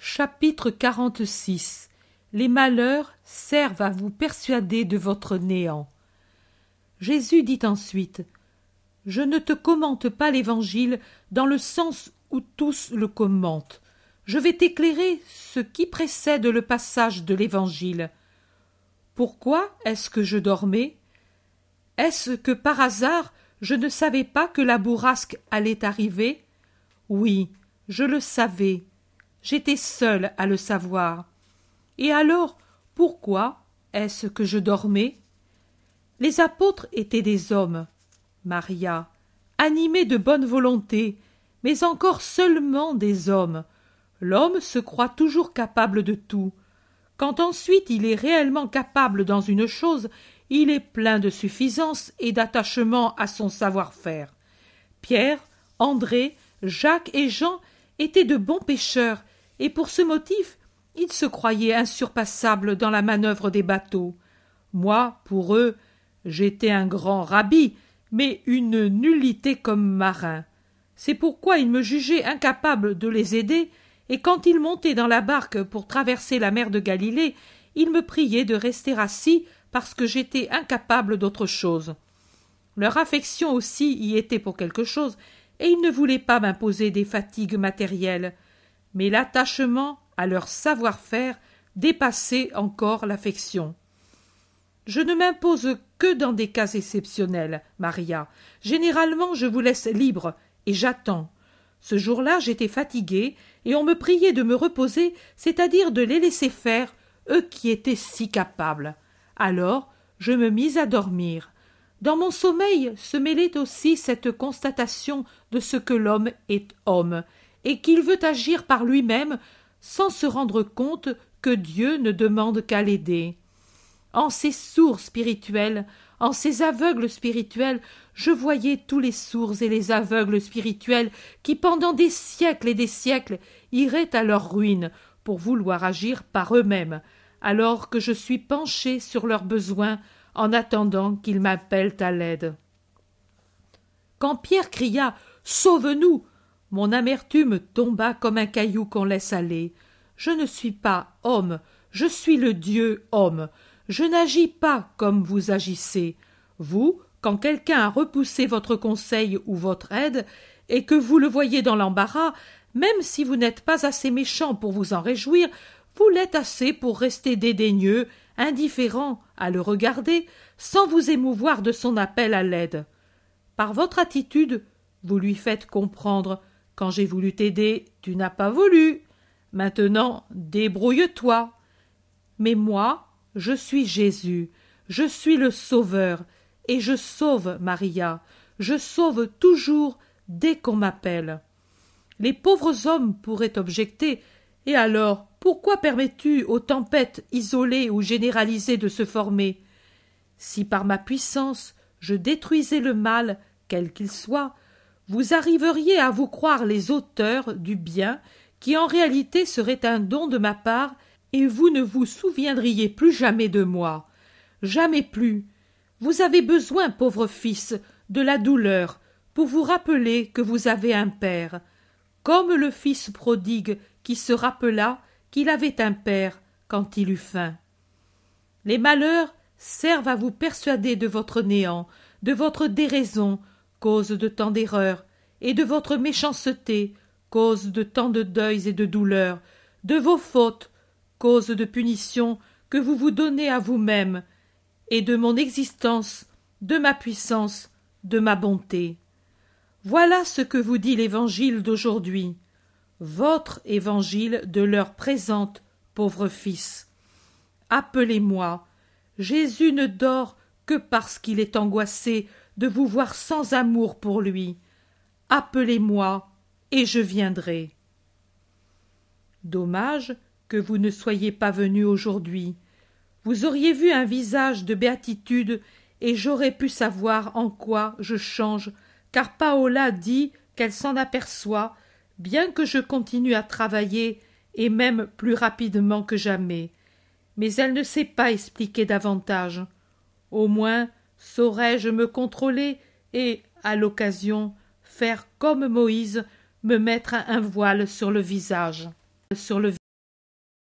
Chapitre 46. Les malheurs servent à vous persuader de votre néant. Jésus dit ensuite: Je ne te commente pas l'Évangile dans le sens où tous le commentent. Je vais t'éclairer ce qui précède le passage de l'Évangile. Pourquoi est-ce que je dormais? Est-ce que par hasard je ne savais pas que la bourrasque allait arriver? Oui, je le savais. J'étais seul à le savoir. Et alors, pourquoi est-ce que je dormais? Les apôtres étaient des hommes, Maria, animés de bonne volonté, mais encore seulement des hommes. L'homme se croit toujours capable de tout. Quand ensuite il est réellement capable dans une chose, il est plein de suffisance et d'attachement à son savoir-faire. Pierre, André, Jacques et Jean étaient de bons pêcheurs, et pour ce motif, ils se croyaient insurpassables dans la manœuvre des bateaux. Moi, pour eux, j'étais un grand rabbi, mais une nullité comme marin. C'est pourquoi ils me jugeaient incapable de les aider, et quand ils montaient dans la barque pour traverser la mer de Galilée, ils me priaient de rester assis parce que j'étais incapable d'autre chose. Leur affection aussi y était pour quelque chose, et ils ne voulaient pas m'imposer des fatigues matérielles. Mais l'attachement à leur savoir-faire dépassait encore l'affection. Je ne m'impose que dans des cas exceptionnels, Maria. Généralement, je vous laisse libre, et j'attends. Ce jour-là, j'étais fatiguée, et on me priait de me reposer, c'est-à-dire de les laisser faire, eux qui étaient si capables. Alors, je me mis à dormir. Dans mon sommeil se mêlait aussi cette constatation de ce que l'homme est homme, et qu'il veut agir par lui-même sans se rendre compte que Dieu ne demande qu'à l'aider. En ces sourds spirituels, en ces aveugles spirituels, je voyais tous les sourds et les aveugles spirituels qui, pendant des siècles et des siècles, iraient à leur ruine pour vouloir agir par eux-mêmes, alors que je suis penché sur leurs besoins en attendant qu'ils m'appellent à l'aide. Quand Pierre cria « Sauve-nous !» mon amertume tomba comme un caillou qu'on laisse aller. Je ne suis pas homme, je suis le Dieu homme. Je n'agis pas comme vous agissez. Vous, quand quelqu'un a repoussé votre conseil ou votre aide, et que vous le voyez dans l'embarras, même si vous n'êtes pas assez méchant pour vous en réjouir, vous l'êtes assez pour rester dédaigneux, indifférent à le regarder, sans vous émouvoir de son appel à l'aide. Par votre attitude, vous lui faites comprendre: quand j'ai voulu t'aider, tu n'as pas voulu. Maintenant, débrouille-toi. Mais moi, je suis Jésus, je suis le Sauveur, et je sauve, Maria, je sauve toujours dès qu'on m'appelle. Les pauvres hommes pourraient objecter: et alors, pourquoi permets-tu aux tempêtes isolées ou généralisées de se former? Si par ma puissance je détruisais le mal, quel qu'il soit, vous arriveriez à vous croire les auteurs du bien, qui en réalité serait un don de ma part, et vous ne vous souviendriez plus jamais de moi. Jamais plus. Vous avez besoin, pauvre fils, de la douleur, pour vous rappeler que vous avez un père, comme le fils prodigue qui se rappela qu'il avait un père quand il eut faim. Les malheurs servent à vous persuader de votre néant, de votre déraison, cause de tant d'erreurs, et de votre méchanceté, cause de tant de deuils et de douleurs, de vos fautes, cause de punitions que vous vous donnez à vous-même, et de mon existence, de ma puissance, de ma bonté. Voilà ce que vous dit l'Évangile d'aujourd'hui, votre Évangile de l'heure présente, pauvre fils. Appelez-moi. Jésus ne dort que parce qu'il est angoissé de vous voir sans amour pour lui. Appelez-moi, et je viendrai. Dommage que vous ne soyez pas venu aujourd'hui. Vous auriez vu un visage de béatitude, et j'aurais pu savoir en quoi je change, car Paola dit qu'elle s'en aperçoit, bien que je continue à travailler, et même plus rapidement que jamais. Mais elle ne sait pas expliquer davantage. Au moins saurais-je me contrôler et, à l'occasion, faire comme Moïse, me mettre un voile sur le visage.